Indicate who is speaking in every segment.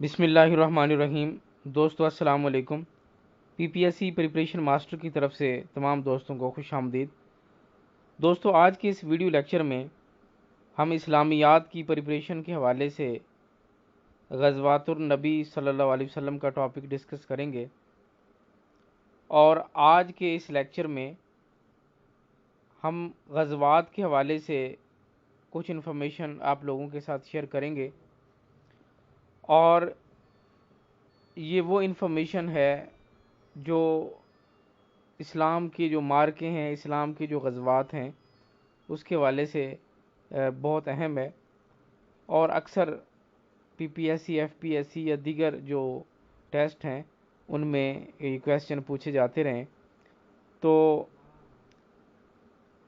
Speaker 1: بسم اللہ الرحمن الرحیم۔ دوستو السلام علیکم۔ P P S C preparation master کی طرف سے تمام دوستوں کو خوش آمدید۔ دوستو آج کے اس ویڈیو لیکچر میں ہم اسلامیات کی پریپریشن کے حوالے سے غزوات النبی صلی اللہ علیہ وسلم کا ٹاپک ڈسکس کریں گے، اور آج کے اس لیکچر میں ہم غزوات کے حوالے سے کچھ انفارمیشن آپ لوگوں کے ساتھ شیئر کریں گے، اور یہ وہ انفارمیشن ہے جو اسلام کی جو مارکیں ہیں، اسلام کی جو غزوات ہیں، اس کے حوالے سے بہت اہم ہے، اور اکثر P P S C, F P S C یا دیگر جو ٹیسٹ ہیں ان میں یہ کویسچن پوچھے جاتے رہیں۔ تو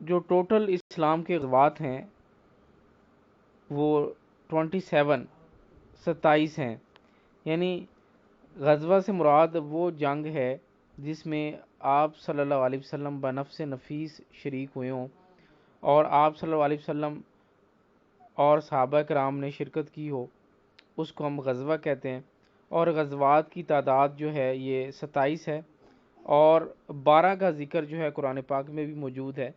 Speaker 1: جو ٹوٹل اسلام کے غزوات ہیں وہ 27 ہیں، یعنی غزوہ سے مراد وہ جنگ ہے جس میں آپ صلی اللہ علیہ وسلم بنفس نفیس شریک ہوئے ہوں، اور آپ صلی اللہ علیہ وسلم اور صحابہ کرام نے شرکت کی ہو، اس کو ہم غزوہ کہتے ہیں۔ اور غزوات کی تعداد جو ہے یہ 27 ہے، اور 12 کا ذکر جو ہے قرآن پاک میں بھی موجود ہے،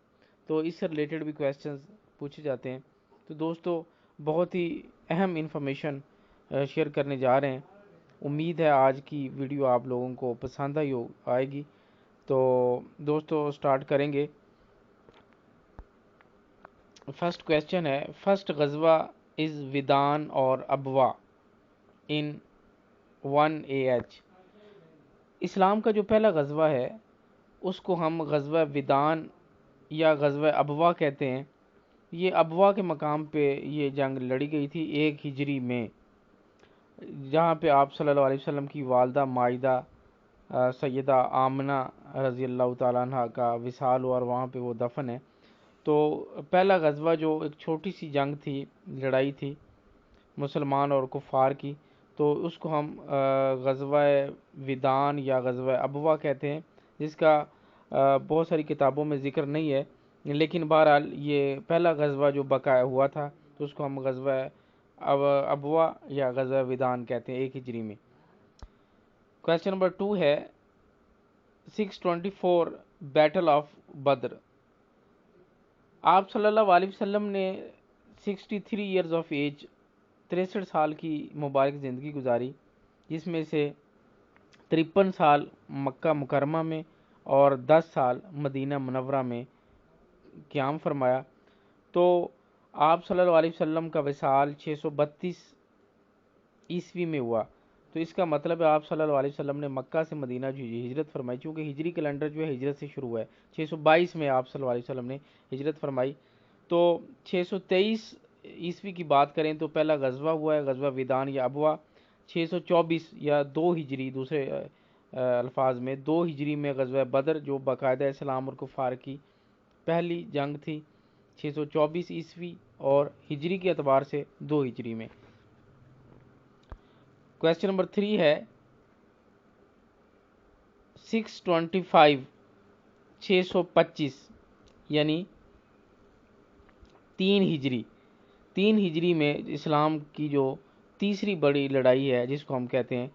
Speaker 1: تو اس سے ریلیٹڈ بھی کویسچنز پوچھے جاتے ہیں۔ تو دوستو بہت ہی اہم انفارمیشن شیئر کرنے جا رہے ہیں، امید ہے آج کی ویڈیو آپ لوگوں کو پسند آئے گی۔ تو دوستو سٹارٹ کریں گے۔ فرسٹ کویسچن ہے، فرسٹ غزوہ از ودان اور ابوا ان 1 AH۔ اسلام کا جو پہلا غزوہ ہے اس کو ہم غزوہ ودان یا غزوہ ابوا کہتے ہیں۔ یہ ابوا کے مقام پہ یہ جنگ لڑی گئی تھی 1 ہجری میں، جہاں پہ آپ صلی اللہ علیہ وسلم کی والدہ مائدہ سیدہ آمنہ رضی اللہ تعالیٰ عنہ کا وصال ہوا، اور وہاں پہ وہ دفن ہے۔ تو پہلا غزوہ جو ایک چھوٹی سی جنگ تھی، لڑائی تھی مسلمان اور کفار کی، تو اس کو ہم غزوہ ودان یا غزوہ ابوا کہتے ہیں، جس کا بہت ساری کتابوں میں ذکر نہیں ہے، لیکن بہرحال یہ پہلا غزوہ جو بقایا ہوا تھا، تو اس کو ہم غزوہ ابوا یا غزوہ ودان کہتے ہیں 1 ہجری میں۔ کویسچن نمبر 2 ہے، 624 بیٹل آف بدر۔ آپ صلی اللہ علیہ وسلم نے 63 ایئرز آف ایج، 63 سال کی مبارک زندگی گزاری، جس میں سے 53 سال مکہ مکرمہ میں اور 10 سال مدینہ منورہ میں قیام فرمایا۔ تو آپ صلی اللہ علیہ وسلم کا وصال 632 عیسوی میں ہوا، تو اس کا مطلب ہے آپ صلی اللہ علیہ وسلم نے مکہ سے مدینہ جو ہجرت فرمائی، چونکہ ہجری کیلنڈر جو ہے ہجرت سے شروع ہے، 622 میں آپ صلی اللہ علیہ وسلم نے ہجرت فرمائی۔ تو 623 عیسوی کی بات کریں تو پہلا غزوہ ہوا ہے غزوہ ودان یا ابوا۔ 624 یا 2 ہجری، دوسرے الفاظ میں 2 ہجری میں غزوہ بدر، جو باقاعدہ اسلام اور کفار کی پہلی جنگ تھی، 624 عیسوی، اور ہجری کے اعتبار سے 2 ہجری میں۔ کویسچن نمبر 3 ہے، 625 یعنی 3 ہجری میں اسلام کی جو تیسری بڑی لڑائی ہے، جس کو ہم کہتے ہیں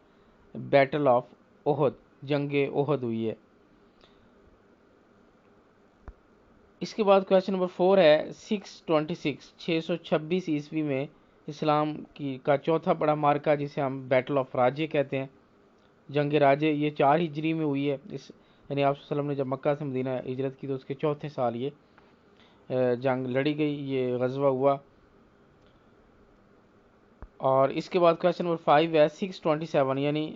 Speaker 1: بیٹل آف احد، جنگ احد ہوئی ہے۔ اس کے بعد کویسچن نمبر 4 ہے، 626 عیسوی میں اسلام کا چوتھا بڑا مارکہ، جسے ہم بیٹل آف راجے کہتے ہیں، جنگ راجے، یہ 4 ہجری میں ہوئی ہے۔ یعنی آپ صلی اللہ علیہ وسلم نے جب مکہ سے مدینہ ہجرت کی تو اس کے چوتھے سال یہ جنگ لڑی گئی، یہ غزوہ ہوا۔ اور اس کے بعد کویسچن نمبر 5 ہے، 627 یعنی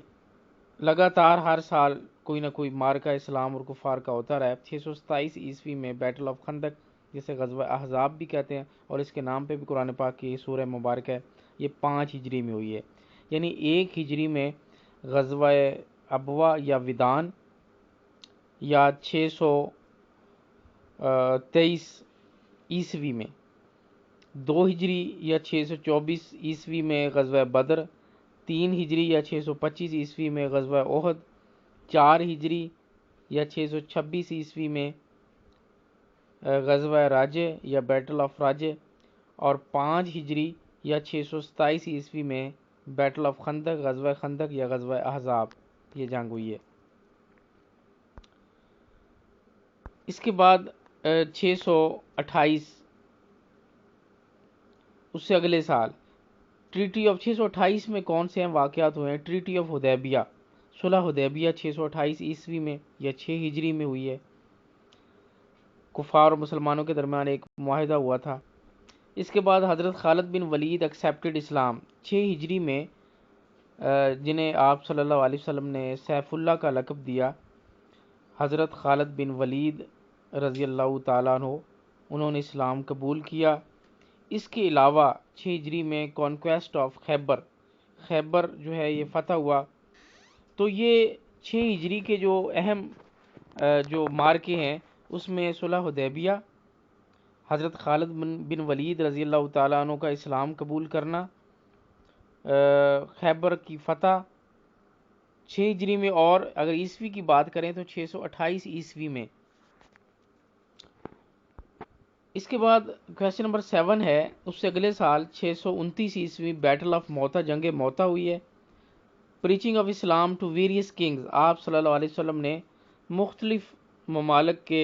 Speaker 1: لگاتار ہر سال کوئی نہ کوئی مارکہ اسلام اور کفار کا ہوتا رہا ہے۔ 627 عیسوی میں بیٹل آف خندق، جسے غزوہ احزاب بھی کہتے ہیں، اور اس کے نام پہ بھی قرآن پاک کی سورہ مبارک ہے، یہ 5 ہجری میں ہوئی ہے۔ یعنی 1 ہجری میں غزوہ ابوا یا ودان، یا 623 عیسوی میں 2 ہجری یا 624 عیسوی میں غزوہ بدر، 3 ہجری یا 625 عیسوی میں غزوہ احد، 4 ہجری یا 626 عیسوی میں غزوہ راجے یا بیٹل آف راجے، اور 5 ہجری یا 627 عیسوی میں بیٹل آف خندق، غزوہ خندق یا غزوہ احزاب، یہ جنگ ہوئی ہے۔ اس کے بعد 628، اس سے اگلے سال ٹریٹی آف 628 میں کون سے اہم واقعات ہوئے ہیں؟ ٹریٹی آف حدیبیہ، صلح حدیبیہ 628 عیسوی میں یا 6 ہجری میں ہوئی ہے۔ کفار اور مسلمانوں کے درمیان ایک معاہدہ ہوا تھا۔ اس کے بعد حضرت خالد بن ولید ایکسیپٹڈ اسلام 6 ہجری میں، جنہیں آپ صلی اللہ علیہ وسلم نے سیف اللہ کا لقب دیا۔ حضرت خالد بن ولید رضی اللہ تعالیٰ عنہ، انہوں نے اسلام قبول کیا۔ اس کے علاوہ 6 ہجری میں کانکویسٹ آف خیبر، خیبر جو ہے یہ فتح ہوا۔ تو یہ 6 ہجری کے جو اہم جو مارکے ہیں، اس میں صلح حدیبیہ، حضرت خالد بن ولید رضی اللہ تعالیٰ عنہ کا اسلام قبول کرنا، خیبر کی فتح 6 ہجری میں، اور اگر عیسوی کی بات کریں تو 628 عیسوی میں۔ اس کے بعد کویسچن نمبر 7 ہے، اس سے اگلے سال 629 عیسوی بیٹل آف موتا، جنگ موتا ہوئی ہے۔ Preaching of Islam to various kings, آپ صلی اللہ علیہ وسلم نے مختلف ممالک کے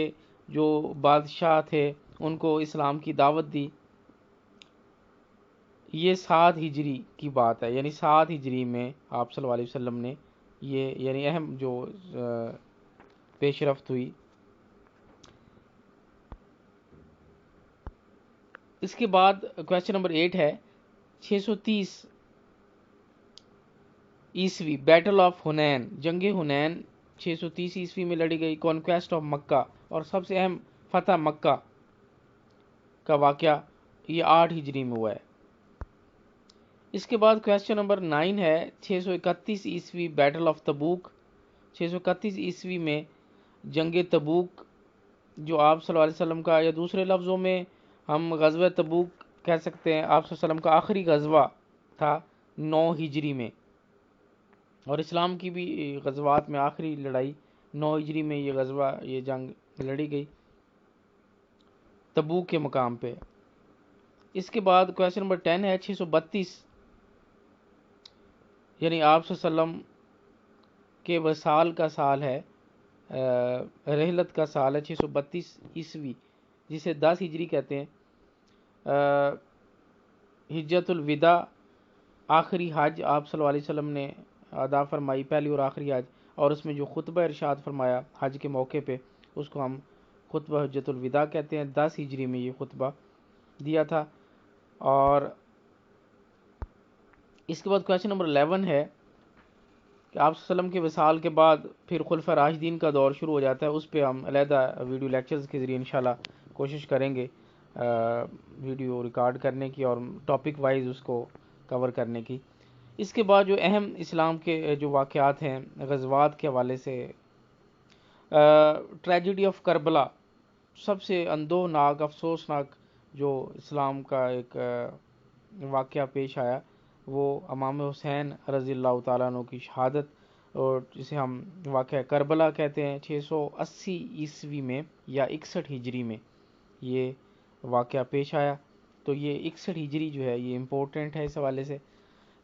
Speaker 1: جو بادشاہ تھے ان کو اسلام کی دعوت دی۔ یہ 7 ہجری کی بات ہے، یعنی 7 ہجری میں آپ صلی اللہ علیہ وسلم نے یہ یعنی اہم جو پیش رفت ہوئی۔ اس کے بعد کویسچن نمبر 8 ہے، 630 عیسوی بیٹل آف حنین، جنگ حنین 630 عیسوی میں لڑی گئی۔ کانکویسٹ آف مکہ، اور سب سے اہم فتح مکہ کا واقعہ یہ 8 ہجری میں ہوا ہے۔ اس کے بعد کویسچن نمبر 9 ہے، 631 عیسوی بیٹل آف تبوک، 631 عیسوی میں جنگ تبوک، جو آپ صلی اللہ علیہ وسلم کا، یا دوسرے لفظوں میں ہم غزوہ تبوک کہہ سکتے ہیں، آپ صلی اللہ علیہ وسلم کا آخری غزوہ تھا 9 ہجری میں، اور اسلام کی بھی غزوات میں آخری لڑائی 9 ہجری میں یہ غزوہ، یہ جنگ لڑی گئی تبوک کے مقام پہ۔ اس کے بعد کویسچن نمبر 10 ہے، 632 یعنی آپ صلی اللہ علیہ وسلم کے وصال کا سال ہے، رحلت کا سال ہے 632 عیسوی، جسے 10 ہجری کہتے ہیں۔ حجت الوداع، آخری حج آپ صلی اللہ علیہ وسلم نے ادا فرمائی، پہلی اور آخری حج، اور اس میں جو خطبہ ارشاد فرمایا حج کے موقع پہ، اس کو ہم خطبہ حجت الوداع کہتے ہیں۔ 10 ہجری میں یہ خطبہ دیا تھا۔ اور اس کے بعد کویسچن نمبر 11 ہے کہ آپ صلی اللہ علیہ وسلم کے وصال کے بعد پھر خلفاء راشدین کا دور شروع ہو جاتا ہے۔ اس پہ ہم علیحدہ ویڈیو لیکچرز کے ذریعے انشاءاللہ کوشش کریں گے ویڈیو ریکارڈ کرنے کی اور ٹاپک وائز اس کو کور کرنے کی۔ اس کے بعد جو اہم اسلام کے جو واقعات ہیں غزوات کے حوالے سے، ٹریجڈی آف کربلا، سب سے اندوہناک، افسوسناک جو اسلام کا ایک واقعہ پیش آیا، وہ امام حسین رضی اللہ تعالیٰ عنہ کی شہادت، اور جسے ہم واقعہ کربلا کہتے ہیں، 680 عیسوی میں یا 61 ہجری میں یہ واقعہ پیش آیا۔ تو یہ 61 ہجری جو ہے یہ امپورٹنٹ ہے اس حوالے سے۔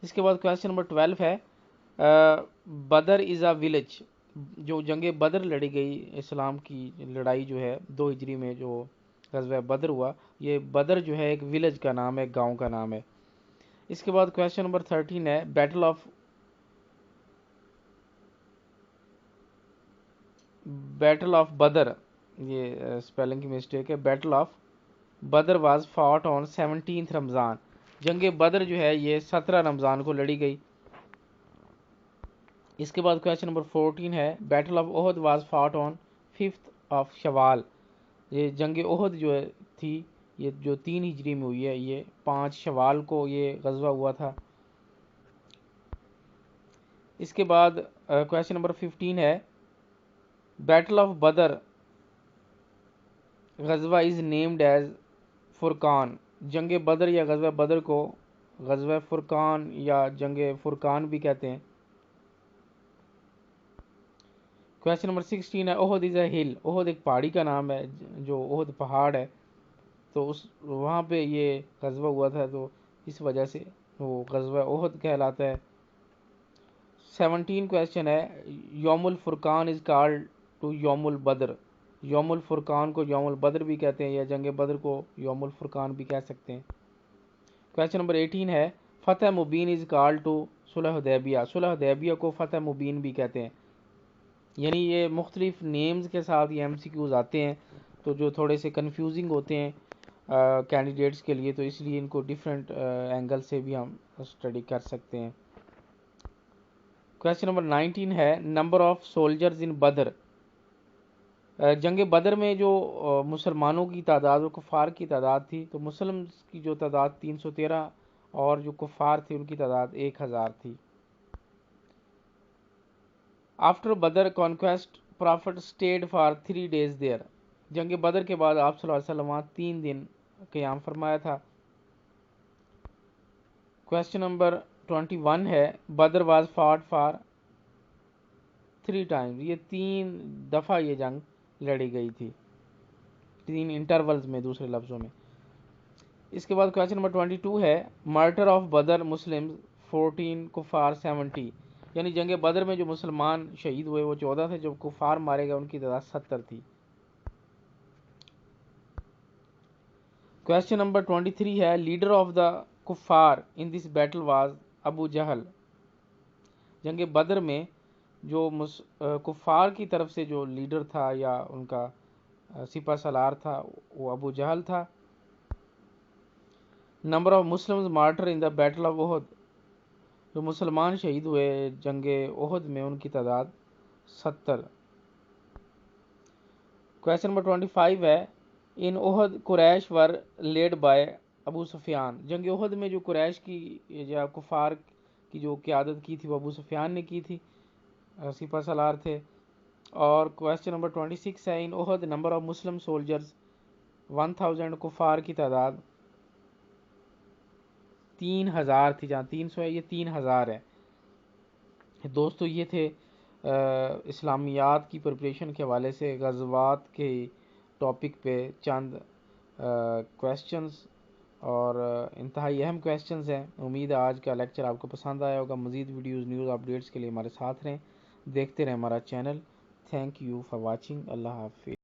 Speaker 1: اس کے بعد کویسچن نمبر 12 ہے، بدر از اے ولیج، جو جنگ بدر لڑی گئی، اسلام کی لڑائی جو ہے 2 ہجری میں جو غزوہ بدر ہوا، یہ بدر جو ہے ایک ولیج کا نام ہے، ایک گاؤں کا نام ہے۔ اس کے بعد کویسچن نمبر 13 ہے، بیٹل آف بدر، یہ سپیلنگ کی مسٹیک ہے، battle of Badr was fought on 17 رمضان، جنگ بدر جو ہے یہ 17 رمضان کو لڑی گئی۔ اس کے بعد کویسچن نمبر 14 ہے، battle of Uhud was fought on 5 of شوال، یہ جنگ احد جو تھی یہ جو 3 ہجری میں ہوئی ہے، یہ 5 شوال کو یہ غزوہ ہوا تھا۔ اس کے بعد کویسچن نمبر 15 ہے، بیٹل آف بدر غزوہ از نیمڈ ایز فرقان، جنگ بدر یا غزوہ بدر کو غزوہ فرقان یا جنگ فرقان بھی کہتے ہیں۔ کویسچن نمبر 16 ہے، احد از اے ہل، احد ایک پہاڑی کا نام ہے، جو احد پہاڑ ہے، تو وہاں پہ یہ غزوہ ہوا تھا، تو اس وجہ سے وہ غزوہ احد کہلاتا ہے۔ 17 کویسچن ہے، یوم الفرقان از کالڈ ٹو یوم البدر، یوم الفرقان کو یوم البدر بھی کہتے ہیں یا جنگ بدر کو یوم الفرقان بھی کہہ سکتے ہیں۔ کویسچن نمبر 18 ہے، فتح مبین از کالڈ ٹو صلح حدیبیہ، صلح حدیبیہ کو فتح مبین بھی کہتے ہیں۔ یعنی یہ مختلف نیمز کے ساتھ یہ MCQs آتے ہیں تو جو تھوڑے سے کنفیوزنگ ہوتے ہیں کینڈیڈیٹس کے لیے، تو اس لیے ان کو ڈیفرنٹ اینگل سے بھی ہم اسٹڈی کر سکتے ہیں۔ کویسچن نمبر 19 ہے، نمبر آف سولجرز ان بدر، جنگ بدر میں جو مسلمانوں کی تعداد اور کفار کی تعداد تھی، تو مسلمز کی جو تعداد 313 اور جو کفار تھے ان کی تعداد 1000 تھی۔ After Badr conquest prophet stayed for 3 days there, جنگ بدر کے بعد آپ صلی اللہ علیہ وسلم وہاں 3 دن قیام فرمایا تھا۔ کویسچن نمبر 21 ہے، بدر واز فاٹ فار 3 times، یہ 3 دفعہ یہ جنگ لڑی گئی تھی، 3 انٹرولز میں، دوسرے لفظوں میں۔ اس کے بعد کویسچن نمبر 22 ہے، مرٹر آف بدر مسلم 14 کفار 70، یعنی جنگ بدر میں جو مسلمان شہید ہوئے وہ 14 تھے، جو کفار مارے گئے ان کی تعداد 70 تھی۔ کویسچن نمبر 23 ہے، لیڈر آف دا کفار ان دس بیٹل واز ابو جہل، جنگ بدر میں جو کفار کی طرف سے جو لیڈر تھا یا ان کا سپہ سالار تھا وہ ابو جہل تھا۔ Number of Muslims martyr in the battle of Uhud, جو مسلمان شہید ہوئے جنگ احد میں ان کی تعداد 70۔ کویسچن نمبر 25 ہے، ان احد قریش ور لیڈ بائی ابو سفیان، جنگ احد میں جو قریش کی یا کفار کی جو قیادت کی تھی وہ ابو سفیان نے کی تھی، سپہ سالار تھے۔ اور کویسچن نمبر 26 ہے، ان احد نمبر آف مسلم سولجرز 1000، کفار کی تعداد 3000 تھی، جہاں 300 ہے یہ 3000 ہے۔ دوستو یہ تھے اسلامیات کی پریپریشن کے حوالے سے غزوات کے ٹاپک پہ چند کویسچنز اور انتہائی اہم کویسچنز ہیں۔ امید ہے آج کا لیکچر آپ کو پسند آیا ہوگا۔ مزید ویڈیوز، نیوز اپڈیٹس کے لیے ہمارے ساتھ رہیں، دیکھتے رہیں ہمارا channel. Thank you for watching. اللہ حافظ۔